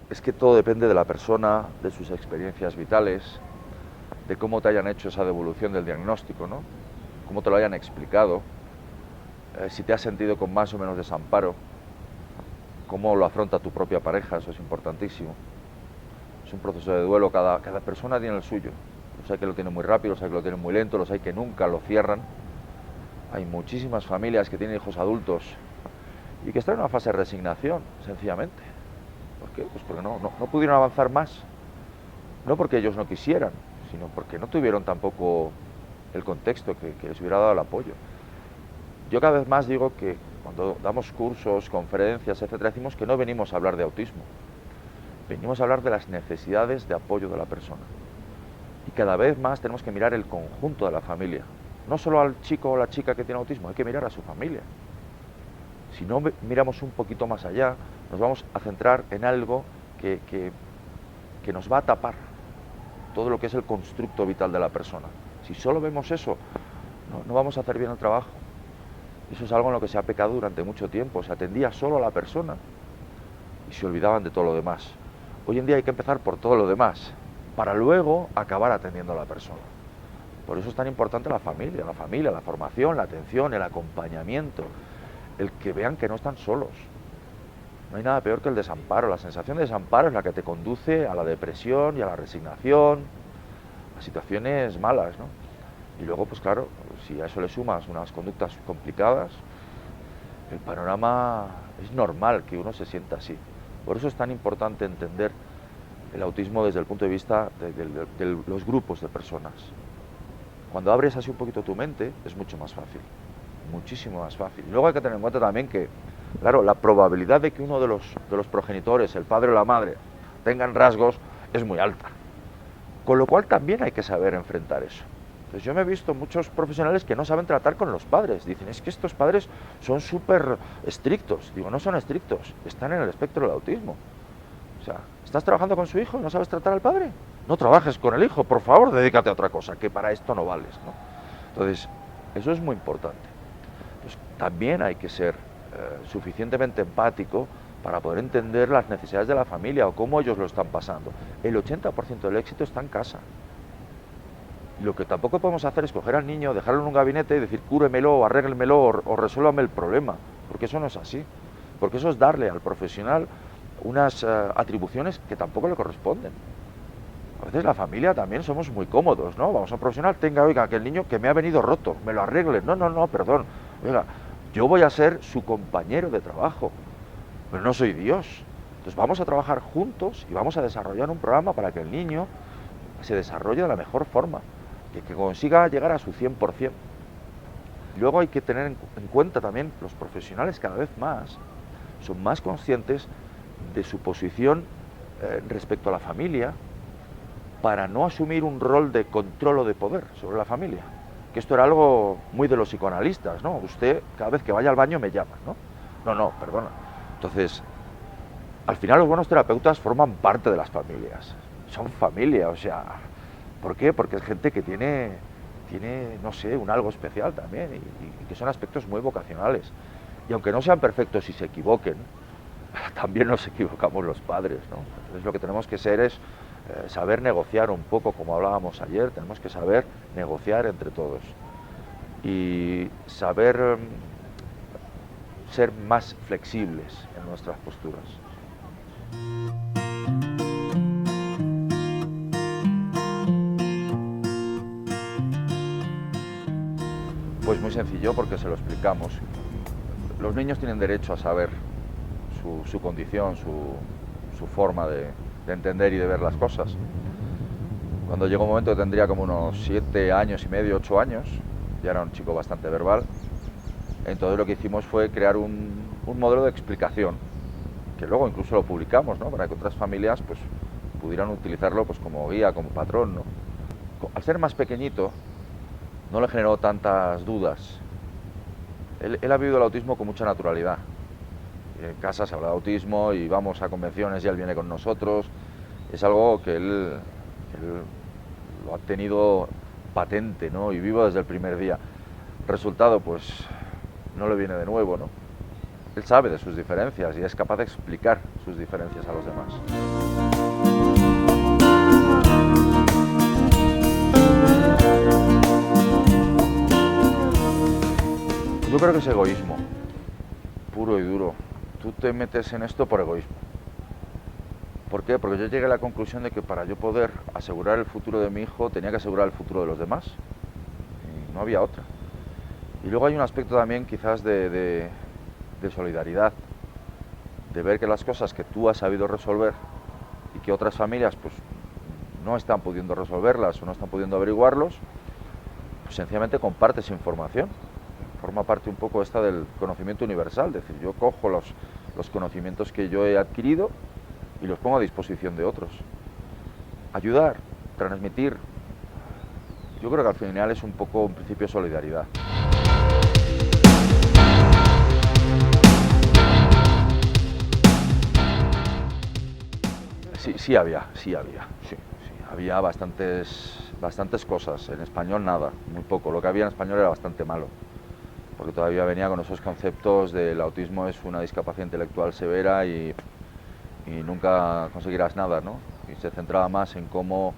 es que todo depende de la persona, de sus experiencias vitales, de cómo te hayan hecho esa devolución del diagnóstico, ¿no? Cómo te lo hayan explicado, si te has sentido con más o menos desamparo, cómo lo afronta tu propia pareja, eso es importantísimo. Es un proceso de duelo, cada persona tiene el suyo. Los hay que lo tienen muy rápido, los hay que lo tienen muy lento, los hay que nunca lo cierran. Hay muchísimas familias que tienen hijos adultos y que están en una fase de resignación, sencillamente. ¿Por qué? Pues porque no pudieron avanzar más. No porque ellos no quisieran, sino porque no tuvieron tampoco el contexto que les hubiera dado el apoyo. Yo cada vez más digo que cuando damos cursos, conferencias, etcétera, decimos que no venimos a hablar de autismo. Venimos a hablar de las necesidades de apoyo de la persona. Y cada vez más tenemos que mirar el conjunto de la familia. No solo al chico o la chica que tiene autismo, hay que mirar a su familia. Si no miramos un poquito más allá, nos vamos a centrar en algo que nos va a tapar todo lo que es el constructo vital de la persona. Si solo vemos eso, no vamos a hacer bien el trabajo. Eso es algo en lo que se ha pecado durante mucho tiempo. Se atendía solo a la persona y se olvidaban de todo lo demás. Hoy en día hay que empezar por todo lo demás, para luego acabar atendiendo a la persona. Por eso es tan importante la familia, la formación, la atención, el acompañamiento, el que vean que no están solos. No hay nada peor que el desamparo. La sensación de desamparo es la que te conduce a la depresión y a la resignación, a situaciones malas, ¿no? Y luego, pues claro, si a eso le sumas unas conductas complicadas, el panorama es normal que uno se sienta así. Por eso es tan importante entender el autismo desde el punto de vista de los grupos de personas. Cuando abres así un poquito tu mente, es mucho más fácil, muchísimo más fácil. Y luego hay que tener en cuenta también que, claro, la probabilidad de que uno de los progenitores, el padre o la madre, tengan rasgos es muy alta. Con lo cual también hay que saber enfrentar eso. Entonces yo me he visto muchos profesionales que no saben tratar con los padres. Dicen, es que estos padres son súper estrictos. Digo, no son estrictos, están en el espectro del autismo. O sea, ¿estás trabajando con su hijo y no sabes tratar al padre? No trabajes con el hijo, por favor, dedícate a otra cosa, que para esto no vales, ¿no? Entonces, eso es muy importante. Entonces, también hay que ser suficientemente empático para poder entender las necesidades de la familia o cómo ellos lo están pasando. El 80% del éxito está en casa. Y lo que tampoco podemos hacer es coger al niño, dejarlo en un gabinete y decir cúremelo, arréglemelo o resuélvame el problema, porque eso no es así. Porque eso es darle al profesional unas atribuciones que tampoco le corresponden. A veces la familia también somos muy cómodos, ¿no? Vamos a un profesional, oiga, que el niño que me ha venido roto, me lo arregle. No, perdón. Oiga, yo voy a ser su compañero de trabajo, pero no soy Dios. Entonces vamos a trabajar juntos y vamos a desarrollar un programa para que el niño se desarrolle de la mejor forma, que consiga llegar a su 100%. Luego hay que tener en cuenta también los profesionales cada vez más son más conscientes de su posición respecto a la familia para no asumir un rol de control o de poder sobre la familia. Que esto era algo muy de los psicoanalistas, ¿no? Usted cada vez que vaya al baño me llama, ¿no? No, perdona. Entonces, al final los buenos terapeutas forman parte de las familias. Son familia, o sea, ¿por qué? Porque es gente que tiene no sé, un algo especial también y que son aspectos muy vocacionales. Y aunque no sean perfectos y se equivoquen, también nos equivocamos los padres, ¿no? Entonces lo que tenemos que ser es saber negociar un poco, como hablábamos ayer, tenemos que saber negociar entre todos y saber ser más flexibles en nuestras posturas. Pues muy sencillo, porque se lo explicamos. Los niños tienen derecho a saber su condición, su forma de entender y de ver las cosas. Cuando llegó un momento que tendría como unos 7 años y medio, 8 años, ya era un chico bastante verbal, entonces lo que hicimos fue crear un modelo de explicación, que luego incluso lo publicamos, ¿no? Para que otras familias pues, pudieran utilizarlo pues, como guía, como patrón, ¿no? Al ser más pequeñito, no le generó tantas dudas. Él ha vivido el autismo con mucha naturalidad. En casa se habla de autismo y vamos a convenciones y él viene con nosotros. Es algo que él lo ha tenido patente, ¿no? Y vivo desde el primer día. Resultado, pues no le viene de nuevo, ¿no? él sabe de sus diferencias y es capaz de explicar sus diferencias a los demás. Yo creo que es egoísmo, puro y duro. Tú te metes en esto por egoísmo. ¿Por qué? Porque yo llegué a la conclusión de que para yo poder asegurar el futuro de mi hijo tenía que asegurar el futuro de los demás. Y no había otra. Y luego hay un aspecto también quizás de solidaridad, de ver que las cosas que tú has sabido resolver y que otras familias pues no están pudiendo resolverlas o no están pudiendo averiguarlos, pues sencillamente compartes información. Forma parte un poco esta del conocimiento universal, es decir, yo cojo los conocimientos que yo he adquirido y los pongo a disposición de otros. Ayudar, transmitir, yo creo que al final es un poco un principio de solidaridad. Sí había. Había bastantes cosas. En español nada, muy poco. Lo que había en español era bastante malo, porque todavía venía con esos conceptos del autismo es una discapacidad intelectual severa y nunca conseguirás nada, ¿no? Y se centraba más en cómo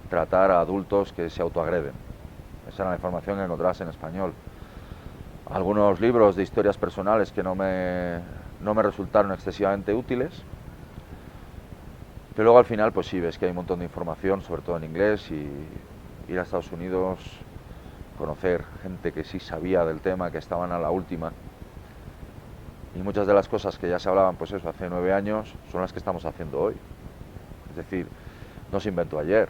tratar a adultos que se autoagreden. Esa era la información que encontrabas en español. Algunos libros de historias personales que no me resultaron excesivamente útiles, pero luego al final pues sí, ves que hay un montón de información, sobre todo en inglés, y ir a Estados Unidos, conocer gente que sí sabía del tema, que estaban a la última, y muchas de las cosas que ya se hablaban pues eso hace 9 años son las que estamos haciendo hoy. Es decir, no se inventó ayer,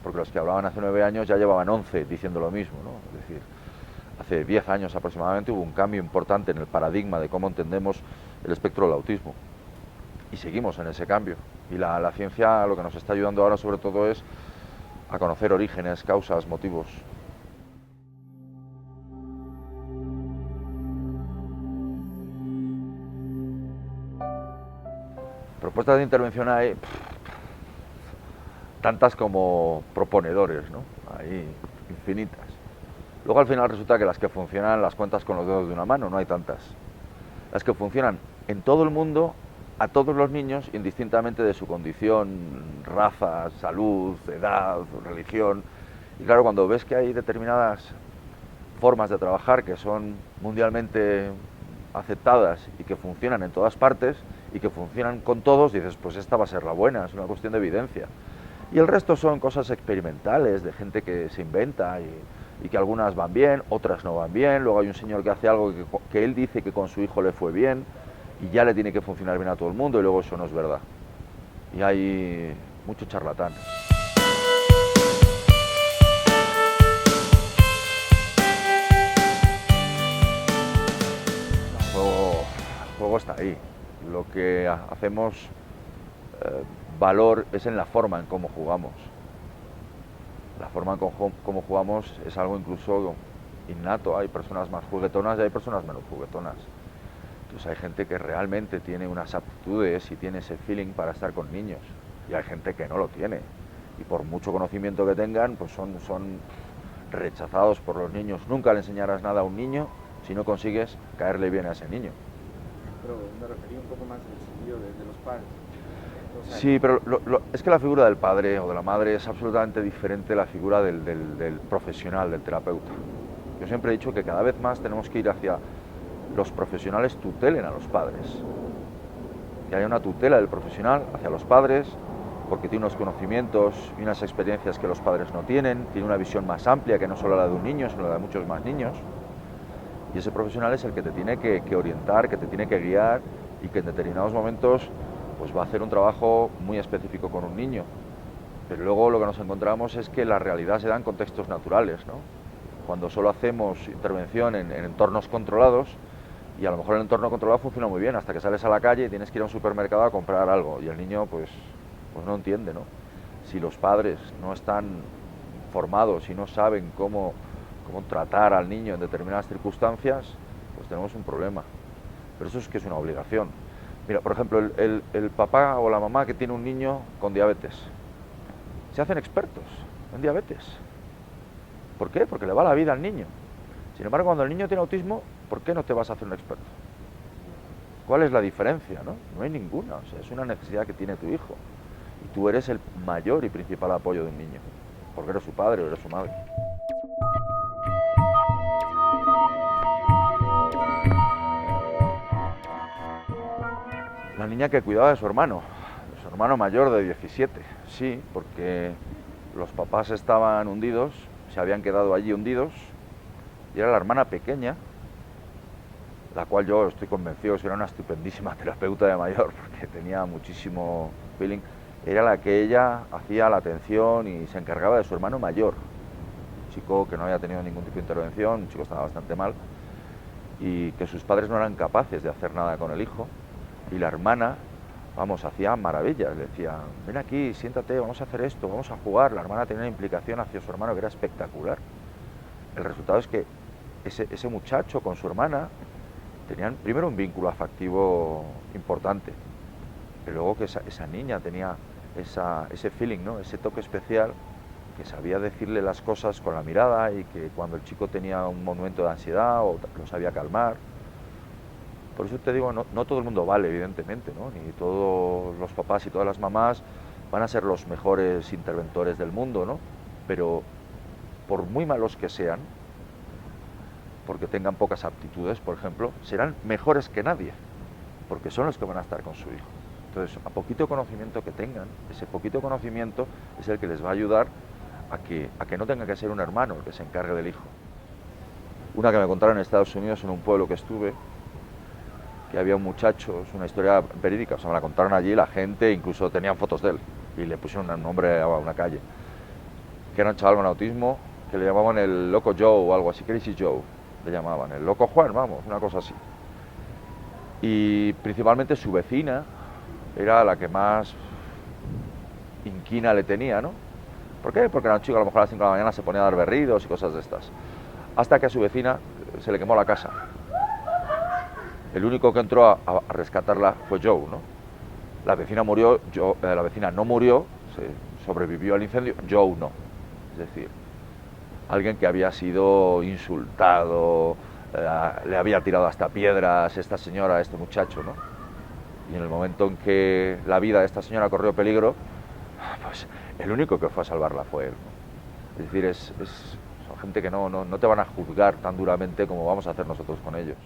porque los que hablaban hace 9 años ya llevaban 11 diciendo lo mismo, ¿no? Es decir, hace 10 años aproximadamente hubo un cambio importante en el paradigma de cómo entendemos el espectro del autismo, y seguimos en ese cambio, y la ciencia lo que nos está ayudando ahora sobre todo es a conocer orígenes, causas, motivos. Propuestas de intervención hay tantas como proponedores, ¿no? Hay infinitas. Luego al final resulta que las que funcionan las cuentas con los dedos de una mano, no hay tantas. Las que funcionan en todo el mundo, a todos los niños, indistintamente de su condición, raza, salud, edad, religión. Y claro, cuando ves que hay determinadas formas de trabajar que son mundialmente aceptadas y que funcionan en todas partes y que funcionan con todos, dices, pues esta va a ser la buena, es una cuestión de evidencia. Y el resto son cosas experimentales, de gente que se inventa y que algunas van bien, otras no van bien. Luego hay un señor que hace algo que él dice que con su hijo le fue bien y ya le tiene que funcionar bien a todo el mundo, y luego eso no es verdad. Y hay mucho charlatán. El juego está ahí. Lo que hacemos valor es en la forma en cómo jugamos. La forma en cómo jugamos es algo incluso innato. Hay personas más juguetonas y hay personas menos juguetonas. Entonces hay gente que realmente tiene unas aptitudes y tiene ese feeling para estar con niños, y hay gente que no lo tiene, y por mucho conocimiento que tengan, pues son rechazados por los niños. Nunca le enseñarás nada a un niño si no consigues caerle bien a ese niño. Pero me refería un poco más en el sentido de los padres. Sí, pero es que la figura del padre o de la madre es absolutamente diferente de la figura del profesional, del terapeuta. Yo siempre he dicho que cada vez más tenemos que ir hacia los profesionales tutelen a los padres. Que haya una tutela del profesional hacia los padres, porque tiene unos conocimientos y unas experiencias que los padres no tienen, tiene una visión más amplia que no solo la de un niño, sino la de muchos más niños. Y ese profesional es el que te tiene que orientar, que te tiene que guiar, y que en determinados momentos pues va a hacer un trabajo muy específico con un niño. Pero luego lo que nos encontramos es que la realidad se da en contextos naturales, ¿no? Cuando solo hacemos intervención en entornos controlados, y a lo mejor el entorno controlado funciona muy bien hasta que sales a la calle y tienes que ir a un supermercado a comprar algo, y el niño pues no entiende, ¿no? Si los padres no están formados y no saben cómo tratar al niño en determinadas circunstancias, pues tenemos un problema. Pero eso es que es una obligación. Mira, por ejemplo, el papá o la mamá que tiene un niño con diabetes, se hacen expertos en diabetes. ¿Por qué? Porque le va la vida al niño. Sin embargo, cuando el niño tiene autismo, ¿por qué no te vas a hacer un experto? ¿Cuál es la diferencia? No hay ninguna, o sea, es una necesidad que tiene tu hijo. Y tú eres el mayor y principal apoyo de un niño, porque eres su padre o eres su madre. La niña que cuidaba de su hermano mayor de 17, sí, porque los papás estaban hundidos, se habían quedado allí hundidos, y era la hermana pequeña, la cual yo estoy convencido que era una estupendísima terapeuta de mayor, porque tenía muchísimo feeling, era la que ella hacía la atención y se encargaba de su hermano mayor, un chico que no había tenido ningún tipo de intervención, un chico que estaba bastante mal, y que sus padres no eran capaces de hacer nada con el hijo, y la hermana, vamos, hacía maravillas, le decía, ven aquí, siéntate, vamos a hacer esto, vamos a jugar. La hermana tenía una implicación hacia su hermano que era espectacular. El resultado es que ese muchacho con su hermana tenían primero un vínculo afectivo importante, y luego que esa niña tenía ese feeling, ¿no? Ese toque especial, que sabía decirle las cosas con la mirada, y que cuando el chico tenía un momento de ansiedad lo sabía calmar. Por eso te digo, no todo el mundo vale, evidentemente, ¿no? Ni todos los papás y todas las mamás van a ser los mejores interventores del mundo, ¿no? Pero por muy malos que sean, porque tengan pocas aptitudes, por ejemplo, serán mejores que nadie, porque son los que van a estar con su hijo. Entonces, a poquito conocimiento que tengan, ese poquito conocimiento es el que les va a ayudar a que no tenga que ser un hermano el que se encargue del hijo. Una que me contaron en Estados Unidos, en un pueblo que estuve, que había un muchacho, es una historia verídica, o sea, me la contaron allí, la gente incluso tenían fotos de él y le pusieron un nombre a una calle, que era un chaval con autismo que le llamaban el Loco Joe o algo así, Crazy Joe, le llamaban, el Loco Juan, vamos, una cosa así. Y principalmente su vecina era la que más inquina le tenía, ¿no? ¿Por qué? Porque era un chico, a lo mejor a las 5 de la mañana se ponía a dar berridos y cosas de estas. Hasta que a su vecina se le quemó la casa. El único que entró a rescatarla fue Joe, ¿no? La vecina murió, la vecina no murió, sobrevivió al incendio, Joe no. Es decir, alguien que había sido insultado, le había tirado hasta piedras esta señora, este muchacho, ¿no? Y en el momento en que la vida de esta señora corrió peligro, pues el único que fue a salvarla fue él, ¿no? Es decir, son gente que no te van a juzgar tan duramente como vamos a hacer nosotros con ellos.